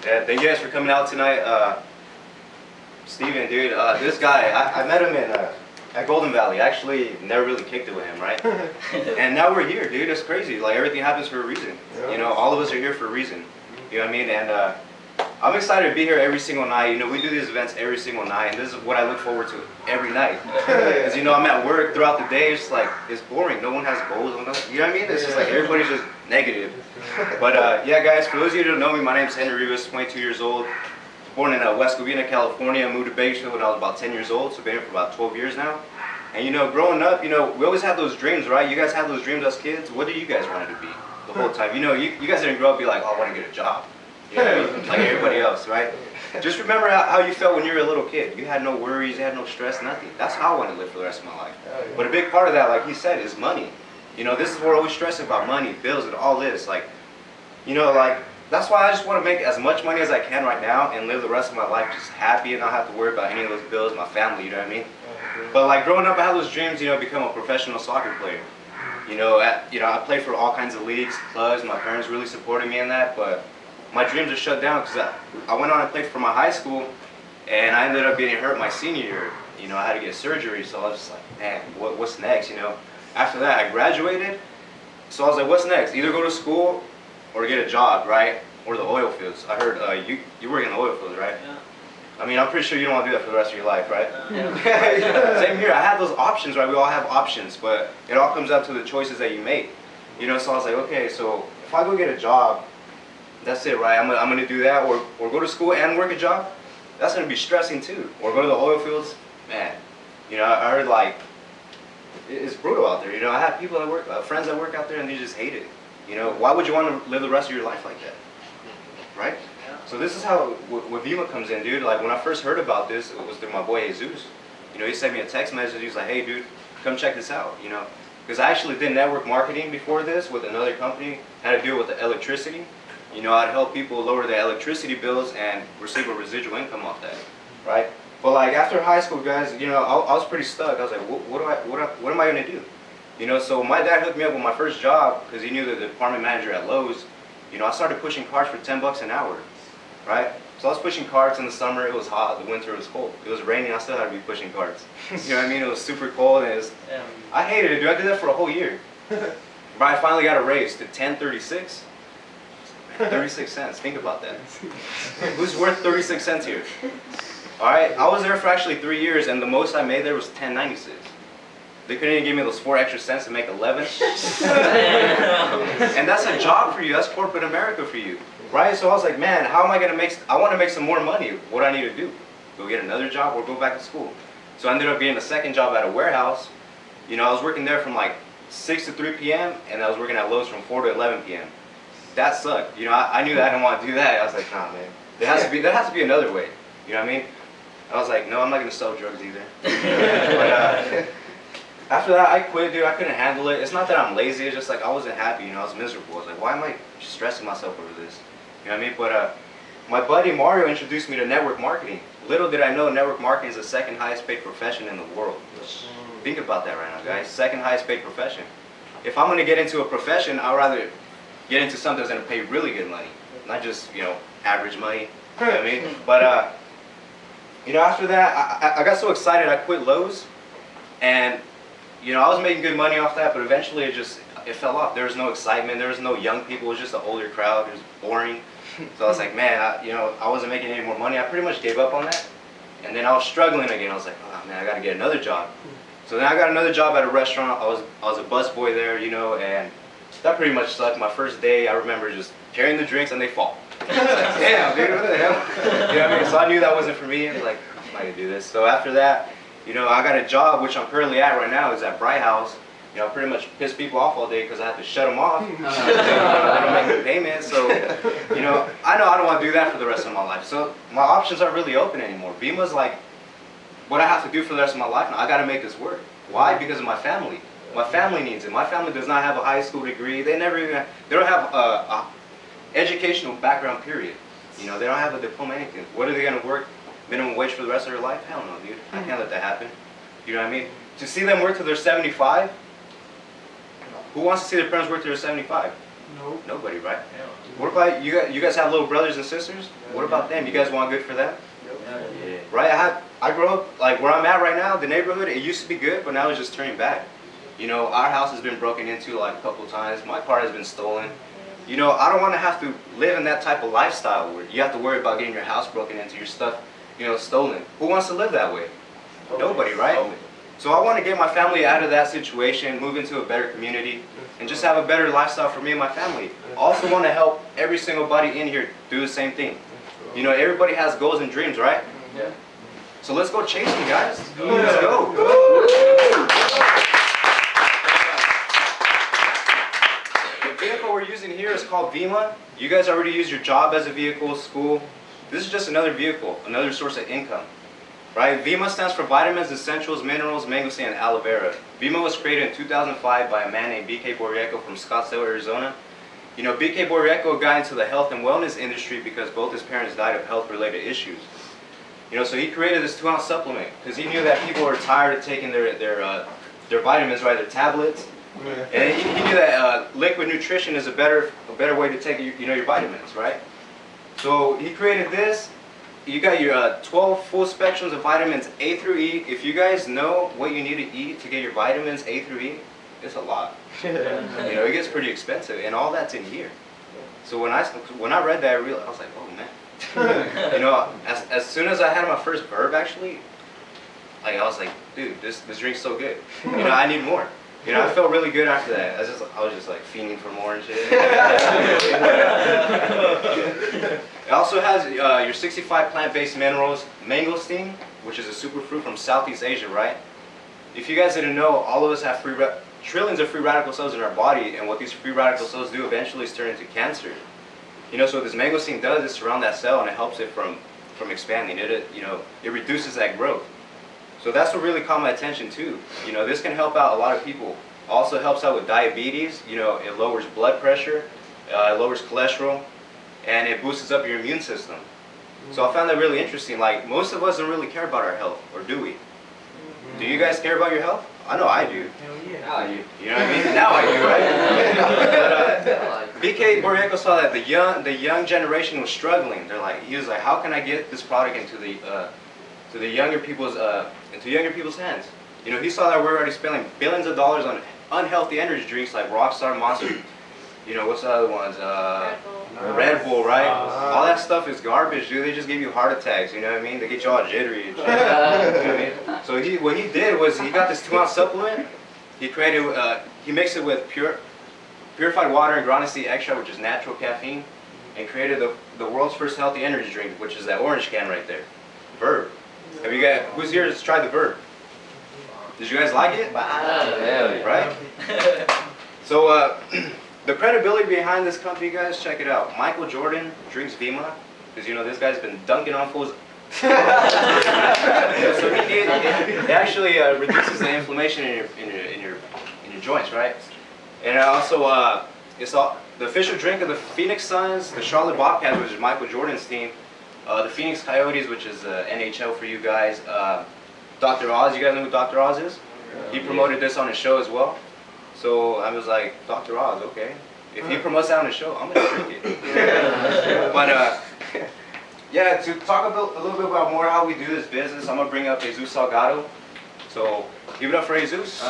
Yeah, thank you guys for coming out tonight. Steven, dude, this guy, I met him at Golden Valley. I actually never really kicked it with him, right? And now we're here, dude. It's crazy. Like, everything happens for a reason. You know, all of us are here for a reason. You know what I mean? And I'm excited to be here every single night. You know, we do these events every single night, and this is what I look forward to every night. Because, you know, I'm at work throughout the day. It's like, it's boring. No one has goals. You know what I mean? It's just like everybody's just negative. But yeah, guys, for those of you who don't know me, my name is Henry Rivas, 22 years old. Born in West Covina, California. Moved to Bakersfield when I was about 10 years old, so been here for about 12 years now. And, you know, growing up, you know, we always had those dreams, right? You guys had those dreams as kids. What do you guys want to be the whole time? You know, you guys didn't grow up and be like, oh, I want to get a job. You know, like everybody else, right? Just remember how you felt when you were a little kid. You had no worries, you had no stress, nothing. That's how I want to live for the rest of my life. But a big part of that, like he said, is money. You know, this is what we're always stressing about, money, bills, and all this. Like, you know, like, that's why I just want to make as much money as I can right now and live the rest of my life just happy and not have to worry about any of those bills, my family, you know what I mean? But like growing up, I had those dreams, you know, become a professional soccer player. You know, I played for all kinds of leagues, clubs. My parents really supported me in that, but my dreams are shut down because I went on and played for my high school, and I ended up getting hurt my senior year. You know, I had to get surgery, so I was just like, man, what's next, you know? After that, I graduated, so I was like, what's next? Either go to school or get a job, right? Or the oil fields. I heard you work in the oil fields, right? Yeah. I mean, I'm pretty sure you don't want to do that for the rest of your life, right? Yeah. Same here. I had those options, right? We all have options, but it all comes down to the choices that you make. You know, so I was like, okay, so if I go get a job, that's it, right? I'm gonna do that, or go to school and work a job. That's gonna be stressing too. Or go to the oil fields, man. You know, I heard like it's brutal out there. You know, I have people that work, friends that work out there, and they just hate it. You know, why would you want to live the rest of your life like that, right? So this is how what Vemma comes in, dude. Like when I first heard about this, it was through my boy Jesus. You know, he sent me a text message. He was like, "Hey, dude, come check this out." You know, because I actually did network marketing before this with another company. Had to deal with the electricity. You know, I'd help people lower their electricity bills and receive a residual income off that, right? But like after high school, guys, you know, I was pretty stuck. I was like, what am I gonna do? You know, so my dad hooked me up with my first job because he knew the department manager at Lowe's. You know, I started pushing carts for 10 bucks an hour, right? So I was pushing carts in the summer. It was hot. The winter was cold. It was raining. I still had to be pushing carts. You know what I mean? It was super cold, and I hated it, dude. I did that for a whole year. But I finally got a raise to 10.36. 36 cents. Think about that. Who's worth 36 cents here? All right. I was there for actually 3 years, and the most I made there was 10.96. They couldn't even give me those 4 extra cents to make 11. And that's a job for you. That's corporate America for you, right? So I was like, man, how am I gonna make? I want to make some more money. What do I need to do? Go get another job or go back to school? So I ended up getting a second job at a warehouse. You know, I was working there from like 6 to 3 p.m. and I was working at Lowe's from 4 to 11 p.m. That sucked. You know, I knew that I didn't want to do that. I was like, nah, man. There has to be another way. You know what I mean? I was like, no, I'm not gonna sell drugs either. But after that, I quit, dude. I couldn't handle it. It's not that I'm lazy. It's just like I wasn't happy. You know, I was miserable. I was like, why am I stressing myself over this? You know what I mean? But my buddy Mario introduced me to network marketing. Little did I know, network marketing is the second highest paid profession in the world. Think about that right now, guys. Second highest paid profession. If I'm gonna get into a profession, I'd rather get into something that's gonna pay really good money, not just, you know, average money. You know what I mean? But you know, after that, I got so excited I quit Lowe's, and you know, I was making good money off that, but eventually it fell off. There was no excitement. There was no young people. It was just an older crowd. It was boring. So I was like, man, you know, I wasn't making any more money. I pretty much gave up on that. And then I was struggling again. I was like, oh man, I got to get another job. So then I got another job at a restaurant. I was a busboy there, you know, and that pretty much sucked. My first day, I remember just carrying the drinks and they fall. I was like, damn, dude, what the hell? You know what I mean? So I knew that wasn't for me. I was like, I'm not gonna do this. So after that, you know, I got a job, which I'm currently at right now, is at Bright House. You know, I pretty much piss people off all day because I have to shut them off. They don't make the payments. So, you know I don't want to do that for the rest of my life. So my options aren't really open anymore. Vemma's like what I have to do for the rest of my life now. I got to make this work. Why? Because of my family. My family needs it. My family does not have a high school degree. They don't have a educational background, period. You know, they don't have a diploma, anything. What are they going to work minimum wage for the rest of their life? Hell no, dude. I can't let that happen. You know what I mean? To see them work till they're 75, who wants to see their parents work till they're 75? No. Nobody, right? What about you guys? You guys have little brothers and sisters? What about them? You guys want good for them? Yeah. Right? I grew up, like where I'm at right now, the neighborhood, it used to be good, but now it's just turning bad. You know, our house has been broken into like a couple of times. My car has been stolen. You know, I don't want to have to live in that type of lifestyle where you have to worry about getting your house broken into, your stuff, you know, stolen. Who wants to live that way? Nobody, right? So I want to get my family out of that situation, move into a better community, and just have a better lifestyle for me and my family. I also want to help every single body in here do the same thing. You know, everybody has goals and dreams, right? Yeah. So let's go chase them, guys. Let's go. The vehicle we're using here is called Vemma. You guys already use your job as a vehicle, school. This is just another vehicle, another source of income. Right? Vemma stands for vitamins, essentials, minerals, mango and aloe vera. Vemma was created in 2005 by a man named B.K. Borrico from Scottsdale, Arizona. You know, B.K. Borrico got into the health and wellness industry because both his parents died of health-related issues. You know, so he created this 2-ounce supplement because he knew that people were tired of taking their vitamins, right, their tablets. And he knew that liquid nutrition is a better way to take your vitamins, right? So he created this. You got your 12 full spectrums of vitamins A through E. If you guys know what you need to eat to get your vitamins A through E, it's a lot. You know, it gets pretty expensive, and all that's in here. So when I read that, I was like, oh man. You know, as soon as I had my first burp, actually, like I was like, dude, this drink's so good. You know, I need more. You know, I felt really good after that. I was just like fiending for more and shit. It also has your 65 plant-based minerals, mangosteen, which is a superfruit from Southeast Asia, right? If you guys didn't know, all of us have trillions of free radical cells in our body, and what these free radical cells do eventually is turn into cancer. You know, so what this mangosteen does is surround that cell, and it helps it from expanding. It reduces that growth. So that's what really caught my attention too. You know, this can help out a lot of people. Also helps out with diabetes. You know, it lowers blood pressure, it lowers cholesterol, and it boosts up your immune system. So I found that really interesting. Like, most of us don't really care about our health, or do we? Do you guys care about your health? I know I do. Now I do. You know what I mean? Now I do, right? But, B.K. Borrico saw that the young generation was struggling. He was like, how can I get this product into the younger people's hands? You know, he saw that we're already spending billions of dollars on unhealthy energy drinks like Rockstar, Monster. You know, what's the other ones? Red Bull, right? All that stuff is garbage, dude. They just give you heart attacks, you know what I mean? They get you all jittery and shit. You know what I mean? So what he did was he got this 2-ounce supplement. He mixed it with purified water and Granacea extract, which is natural caffeine, and created the world's first healthy energy drink, which is that orange can right there. Verb. Have you guys, who's here to try the Verb? Did you guys like it? Right? So, the credibility behind this company, guys, check it out. Michael Jordan drinks Vemma because, you know, this guy's been dunking on fools. So it actually reduces the inflammation in your joints, right? And also, it's the official drink of the Phoenix Suns, the Charlotte Bobcats, which is Michael Jordan's team, the Phoenix Coyotes, which is NHL for you guys. Dr. Oz, you guys know who Dr. Oz is? He promoted this on his show as well. So I was like, Dr. Oz, okay. If he promotes that on his show, I'm gonna drink it. But yeah, to talk a little bit about more how we do this business, I'm gonna bring up Jesus Salgado. So give it up for Jesus.